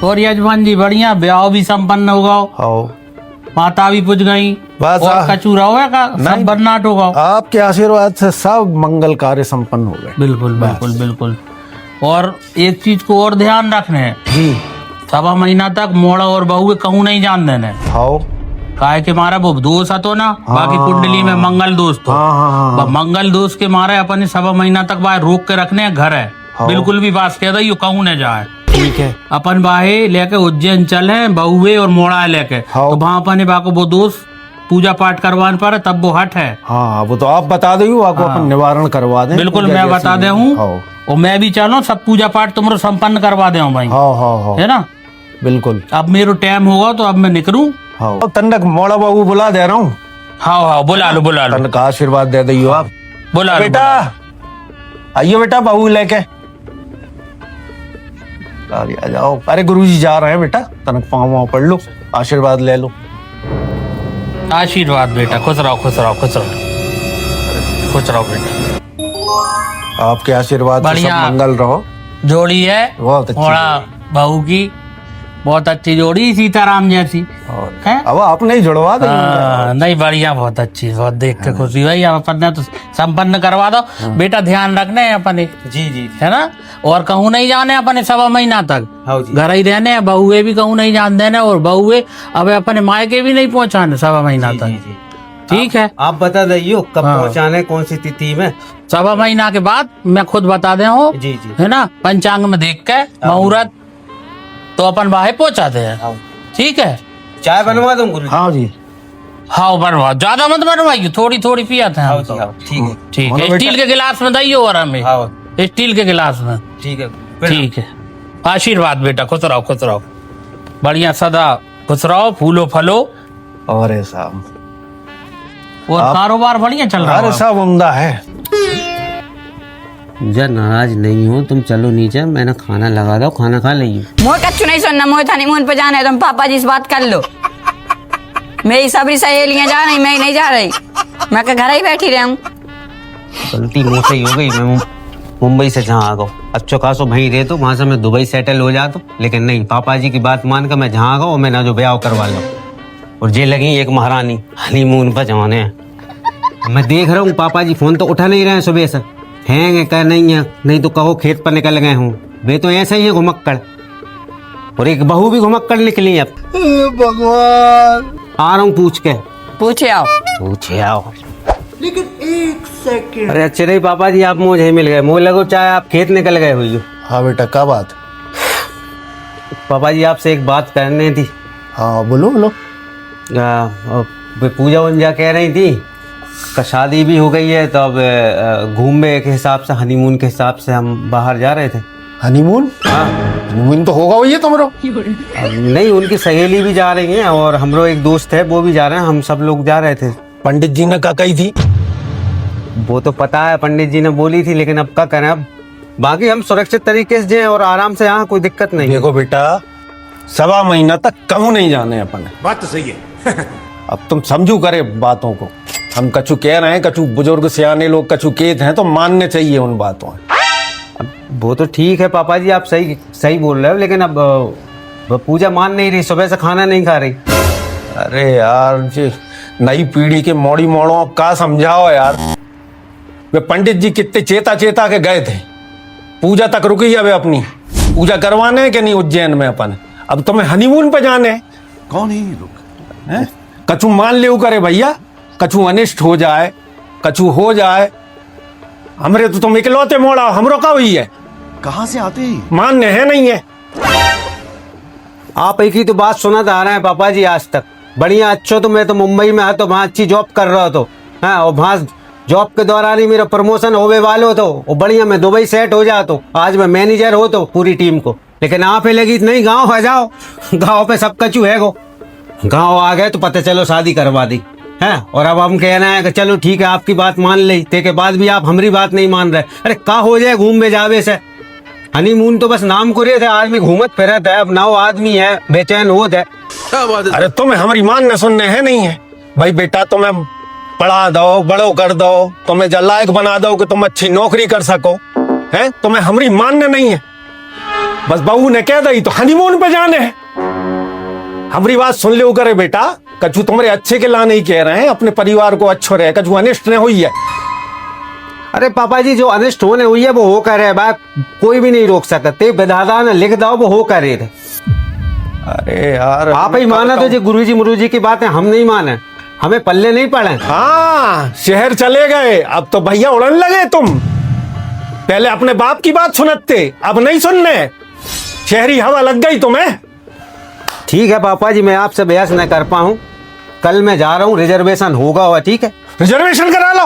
और यजमान जी बढ़िया, ब्याह भी संपन्न हो गो, माता भी पूज गई, बस और कचू रहो का सब बन्नाट हो गो। आपके आशीर्वाद से सब मंगल कार्य संपन्न हो गए। बिल्कुल बिल्कुल बिल्कुल। और एक चीज को और ध्यान रखने है जी, 1.25 महीना तक मोड़ा और बहू कहूँ नहीं जान देने। हाँ काहे के मारा वो दोष तो ना, बाकी कुंडली में मंगल दोष तो मंगल दोष के मारे अपने 1.25 महीना तक बाहर रोक के रखने हैं घर है, बिल्कुल भी बात कह दो कहूँ न जाए। ठीक है। अपन बाहे लेके उज्जैन चल है बहुए और मोड़ा लेके, तो वहाँ अपने बाको वो दोष पूजा पाठ करवाने पर तब वो हट है। हाँ वो तो आप बता दो, आपको अपन निवारण करवा दें। बिल्कुल मैं बता दे हूँ, और मैं भी चलो सब पूजा पाठ तुमरो संपन्न करवा दे भाई। है ना, बिल्कुल। अब मेरा टाइम होगा तो अब मैं निकलूं। तंडक मोड़ा बाबू बुला दे रहा हूँ। हाँ बुला लो बुला लो। तंडक का आशीर्वाद दे दियो आप। बुला बेटा आइयो बेटा, बहू लेके आ जाओ। अरे गुरुजी जा रहे हैं बेटा, तनक पाँव पढ़ लो, आशीर्वाद ले लो। आशीर्वाद बेटा, खुश रहो खुश रहो खुश रहो खुश रहो बेटा। आपके आशीर्वाद से सब मंगल रहो। जोड़ी है बहुत अच्छी, थोड़ा बहू की बहुत अच्छी जोड़ी, सीताराम जैसी है। अब आप नहीं जुड़वा दो? नहीं बढ़िया, बहुत अच्छी, बहुत देख के खुशी हुई। अपन ने तो संपन्न करवा दो बेटा, ध्यान रखने है अपने। जी जी है ना, और कहूँ नहीं जाने अपने 1.25 महीना तक घर ही रहने, बहुए भी कहूँ नहीं जान देने, और बहुए अब अपने मायके भी नहीं पहुँचाने 1.25 महीना तक। ठीक है, आप बता दियो कब पहुँचाने, कौन सी तिथि में? 1.25 महीना के बाद मैं खुद बता दे हूँ। जी जी, है ना, पंचांग में देख के मुहूर्त तो अपन बाहे पहुँचाते हैं। ठीक है, चाय बनवा दूं गुरु? हाँ जी, हाँ बनवा, ज्यादा मत बनवाइए, थोड़ी थोड़ी पिया था। ठीक है ठीक है, स्टील के गिलास में दइयो, और हमें स्टील के गिलास में। ठीक है ठीक है, आशीर्वाद बेटा, खुश रहो बढ़िया, सदा खुश रहो, फूलो फलो। और साहब और कारोबार बढ़िया चल रहा है? अरे साहब उम्दा है। जब नाराज नहीं हो तुम चलो नीचे, मैंने खाना लगा दो, खाना खा ली। मोह कच्चू नहीं सुनना, मोह हनीमून पे जाना है, तुम पापा जी से बात कर लो। मेरी सबरी सहेलियां जा रही, मैं नहीं जा रही, मैं के घर ही बैठी रहूं। गलती मुझसे ही हो गई, मैं मुंबई से जहाँ आ गया, अच्छो खासो वहीं रहे तो वहां से मैं दुबई सेटल हो जाता, लेकिन नहीं, पापा जी की बात मान कर मैं जहाँ आ गया मैं ना जो ब्याह करवा लो। और जे लगी एक महारानी हनीमून पर जमाने हैं। मैं देख रहा हूँ पापा जी फोन तो उठा नहीं रहे हैं सुबह से, हैं क्या नहीं है, नहीं तो कहो खेत पर निकल गए हूँ। वे तो ऐसे ही है घुमक्कड़, और एक बहू भी घुमक्कड़ निकली। अब भगवान आ रहा हूँ पूछे आओ। लेकिन 1 सेकंड। अरे अच्छे नहीं पापा जी, आप मुझे मिल गए, मुझे लगो चाहे आप खेत निकल गए हुई हो। हाँ बेटा, क्या बात? पापा जी आपसे एक बात करनी थी। हाँ बोलो। पूजा उंजा कह रही थी का शादी भी हो गई है, तो अब घूमने के हिसाब से, हनीमून के हिसाब से हम बाहर जा रहे थे। हनीमून? हाँ हनीमून तो होगा वही है तुमरो। नहीं, उनकी सहेली भी जा रही हैं, और हमरो एक दोस्त है वो भी जा रहे हैं, हम सब लोग जा रहे थे। पंडित जी ने क्या कही थी? वो तो पता है, पंडित जी ने बोली थी, लेकिन अब क्या करें। अब बाकी हम सुरक्षित तरीके से जाएं और आराम से, यहाँ कोई दिक्कत नहीं। देखो बेटा, 1.25 महीना तक कहूँ नहीं जाने अपन। बात तो सही है। अब तुम समझू करे बातों को, हम कछु कह रहे हैं, कछु बुजुर्ग सियाने लोग कछु कहते हैं तो मानने चाहिए उन बातों। अब वो तो ठीक है पापा जी, आप सही बोल रहे हो, लेकिन अब वो पूजा मान नहीं रही, सुबह से खाना नहीं खा रही। अरे यार जी, नई पीढ़ी के मोड़ी मोड़ो, अब क्या समझाओ यार। वे पंडित जी कितने चेता के गए थे, पूजा तक रुकी है वे अपनी, पूजा करवाने के नहीं उज्जैन में अपन। अब तुम्हें हनीमून पे जाने, कौन है ये लोग? कछु मान ले करे भैया, कछु अनिष्ट हो जाए, कछु हो जाए। हमरे तो तुम इकलौते मोड़ा, हमरो का हुई है, कहाँ से आते हैं? मान्य है नहीं है। आप एक ही तो बात सुना आ रहे हैं पापा जी आज तक। बढ़िया अच्छो, तो मैं तो मुंबई में तो वहाँ अच्छी जॉब कर रहा तो, हाँ, और वहाँ जॉब के दौरान ही मेरा प्रमोशन होवे वालो तो, और बढ़िया मैं दुबई सेट हो जा, तो आज मैं मैनेजर हो तो पूरी टीम को। लेकिन आप ही लगी नहीं, गाँव आ जाओ, गाँव पे सब कचू है गो, गाँव आ गए तो पता चलो शादी करवा दी है। और अब हम कहना है कि चलो ठीक है आपकी बात मान ली, के बाद भी आप हमारी बात नहीं मान रहे। अरे का हो जाए घूम में जावे से, हनीमून तो बस नाम को रहे थे, आदमी घूमत फिरत है, अब नाव आदमी है बेचैन होत है। अरे तुम्हें हमारी मानने सुनने है नहीं है भाई। बेटा तुम्हें पढ़ा दो, बड़ो कर दो, तुम्हें लायक बना दो कि तुम अच्छी नौकरी कर सको, है? तुम्हें हमारी मानने नहीं है। बस बहू ने कह दी तो हनीमून पे जाने हैं। हमारी बात सुन लो करे बेटा, कछु तुम्हारे अच्छे के ला नहीं कह रहे हैं, अपने परिवार को अच्छो रहे, कछु अनिष्ट नहीं हुई है। अरे पापा जी, जो अनिष्ट होने हुई है वो हो कर रहे बात, कोई भी नहीं रोक सकते। विधाता ने लिख दो, वो हो कर रहे थे। अरे यार आप ही माना तो जी गुरुजी मुरुजी की बातें हम नहीं माने, हमें पल्ले नहीं पड़े। हाँ, शहर चले गए, अब तो भैया उड़न लगे तुम। पहले अपने बाप की बात सुनते, अब नहीं सुनने। शहरी हवा लग गई तुम्हें। ठीक है पापा जी, मैं आपसे बहस न कर पाऊं। कल मैं जा रहा हूँ, रिजर्वेशन होगा हुआ, ठीक है? रिजर्वेशन करा लो,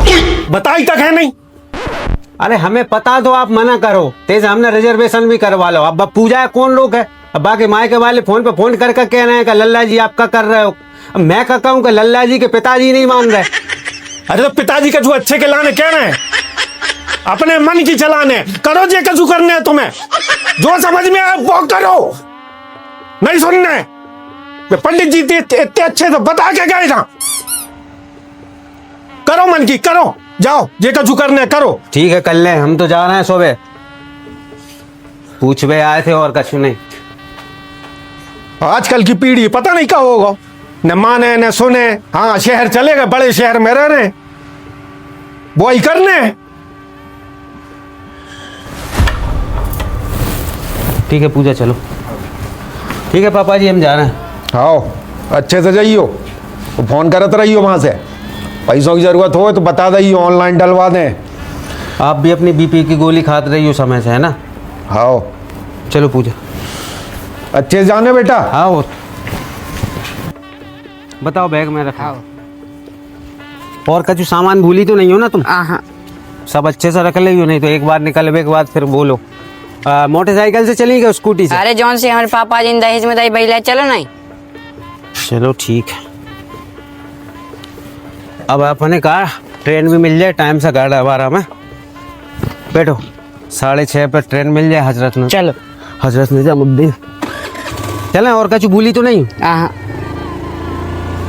बताई तक है नहीं। अरे हमें पता तो आप मना करो, तेज हमने रिजर्वेशन भी करवा लो। अब पूजा कौन लोग है? अब बाकी मायके वाले फोन पे फोन करके कह रहे हैं कि लल्ला जी आपका कर रहे हो। अब मैं कहता हूँ कि लल्ला जी के पिताजी नहीं मान रहे। अरे तो पिताजी का जो अच्छे के लाने कह रहे हैं, अपने मन की चलाने करो, जे कछु करने है तुम्हें, जो समझ में आए वो करो, नहीं सुनने। पंडित जी इतने अच्छे तो बता के गए ना, करो मन की करो, जाओ जे कछु करने करो। ठीक है, कल ले, हम तो जा रहे हैं सुबह। पूछवे आए थे और कछु नहीं। आजकल की पीढ़ी पता नहीं क्या होगा, न माने न सुने। हाँ, शहर चले गए, बड़े शहर में रह रहे, वो ही करने। ठीक है पूजा, चलो। ठीक है पापा जी, हम जा रहे हैं। आओ, अच्छे से जाइयो, फोन करते रहियो वहां से। पैसों की जरूरत हो तो बता दियो, ऑनलाइन डलवा दें। आप भी अपनी बीपी की गोली खाते रहियो समय से, है ना? आओ, चलो पूजा, अच्छे से जाने बेटा। आओ। बताओ, बैग में रखा। और कछु सामान भूली तो नहीं हो ना तुम? हाँ। सब अच्छे से रख लियो, नहीं तो एक बार निकलने के बाद फिर बोलो। मोटरसाइकिल से चली गई, स्कूटी से? अरे जौन से हमारे पापा जी ने दहेज में दही बैला, चलो नहीं। चलो ठीक है। अब अपने कहा ट्रेन भी मिल जाए टाइम से, 11:12 में बैठो। 6:30 पर ट्रेन मिल जाए हजरत में। चलो। हजरत निजामुद्दीन चलें। और कछु भूली तो नहीं? हाँ।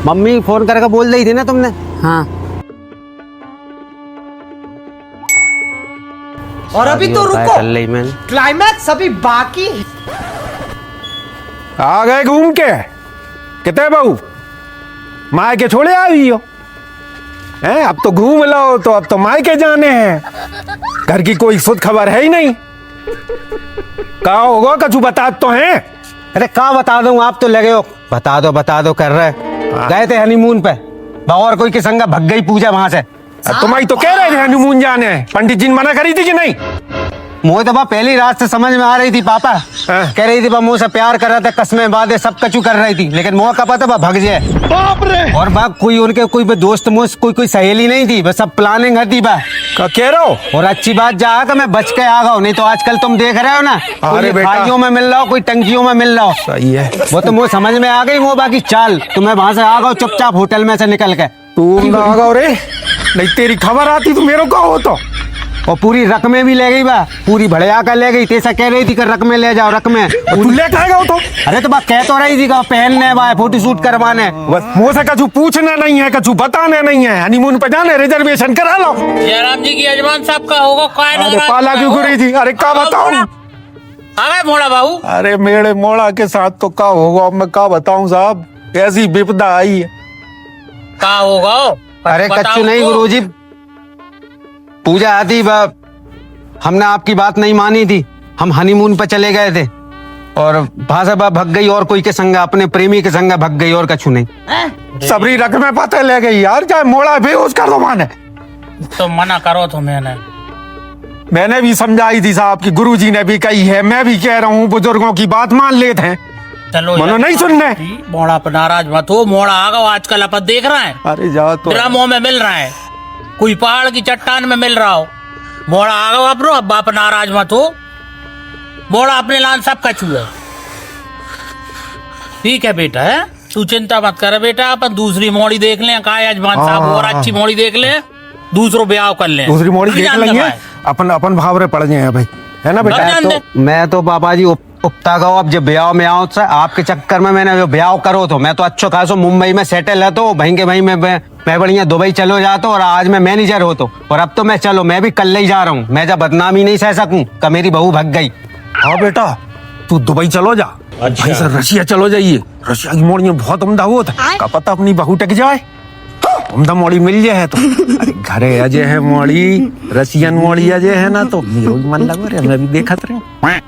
मम्मी फोन करके बोल दी थी ना तुमने? हाँ। और अभी तो रुको, कर ली मैंने। क्लाइमैक्स अभी बाकी है। आ गए घूम के, कितने बहू माय के छोड़े आई हो हैं? अब तो घूम लो, तो अब तो माय के जाने हैं, घर की कोई सुध खबर है ही नहीं। कहा होगा कछु बता तो हैं? अरे क्या बता दूं, आप तो लगे हो बता दो कर रहे। गए थे हनीमून पे, और कोई के संग भग गई पूजा वहां से। तुम्हारी तो कह रहे थे हनीमून जाने, पंडित जी ने मना करी थी कि नहीं? मुझे तो पहली रात से समझ में आ रही थी पापा। कह रही थी मुझ से प्यार कर रहा था, कस्में वादे सब कछु कर रही थी, लेकिन मुझे का पता भग जाए। बाप रे! और बाप कोई उनके कोई दोस्त मुझ कोई सहेली नहीं थी, बस सब प्लानिंग थी बा। क्या कह रहे हो? और अच्छी बात जा कि मैं बच के आ गया, नहीं तो आजकल तुम देख रहे हो ना, कोई बेटा। खाइयों में मिल रहा हो, कोई टंकियों में मिल रहा हो। सही है, वो तो मुझे समझ में आ गई। वो बाकी चाल तुम्हें वहां से आ गया चुपचाप होटल में से निकल के। तुम ना आ गए रे, नहीं तेरी खबर आती तो मेरे को हो तो। और पूरी रकमें भी ले गई बा, पूरी भड़िया का ले गई। तेसा कह रही थी कि रकमें ले जाओ, रकमें। तू लेके आएगा तो? अरे तो बात कह तो रही थी कि पहनने बा, फोटो शूट करवाने। बस मुझे से कछु पूछना नहीं है, कछु बताने नहीं है, हनीमून पे जाने, रिजर्वेशन करा लो। जयराम जी की यजमान साहब का होगा, काय अरे पाला क्यों करी थी? अरे क्या बताऊं? अरे मोड़ा बाबू, अरे मेरे मोड़ा के साथ तो क्या होगा, अब मैं क्या बताऊं साहब, ऐसी विपदा आई है। का होगा? अरे बताओ कच्चू नहीं तो। गुरुजी, पूजा आती बा, हमने आपकी बात नहीं मानी थी। हम हनीमून पर चले गए थे और भाषा बा भग गई, और कोई के संग, अपने प्रेमी के संग भग गई, और कछु नहीं। सबरी रकमें पता ले गई यार, चाहे मोड़ा बेहोश कर दो माने। तो मना करो तो मैंने भी समझाई थी साहब की, गुरुजी ने भी कही है, मैं भी कह रहा हूँ, बुजुर्गों की बात मान लेते हैं। चलो मनो नहीं सुनने। मोड़ा पर नाराज मत हो, मोड़ा आ गया आजकल अपन देख रहे हैं, अरे जा तो ड्रामों में मिल रहा है, कोई पहाड़ की चट्टान में मिल रहा हो। मोड़ा आ गया अपनो, अब बाप नाराज मत हो, मोड़ा अपने लान सब कछु है। ठीक है बेटा, है तू चिंता मत कर बेटा, अपन दूसरी मोड़ी देख लें, का यजमान साहब और अच्छी मोड़ी देख लें, दूसरो ब्याह कर लें, दूसरी मोड़ी देख लेंगे, अपन भावरे पड़ जाए भाई, है ना बेटा? मैं तो पापा जी उपता गो, अब जब ब्याह में आओ आपके चक्कर में मैंने जो ब्याह करो तो मैं तो अच्छो खासो मुंबई में सेटल है, तो वहीं के वहीं मैं बढ़िया दुबई चलो जाता, और आज मैं मैनेजर हो तो, और अब तो मैं चलो मैं भी कल ही जा रहा हूँ। मैं जब बदनामी नहीं सह सकूं कि मेरी बहू भग गई। हाँ बेटा, तू दुबई चलो जा, भाई सर रशिया चलो जाइए, रशिया की मोड़ियाँ बहुत उम्दा होता है, का पता अपनी बहू टक जाए, उम्दा मोड़ी मिल जाए तो। अरे घरे अजय है मोड़ी, रशियन मोड़ी अजय है ना, तो मेरा भी मन लगा रहा, मैं भी देखत रहे।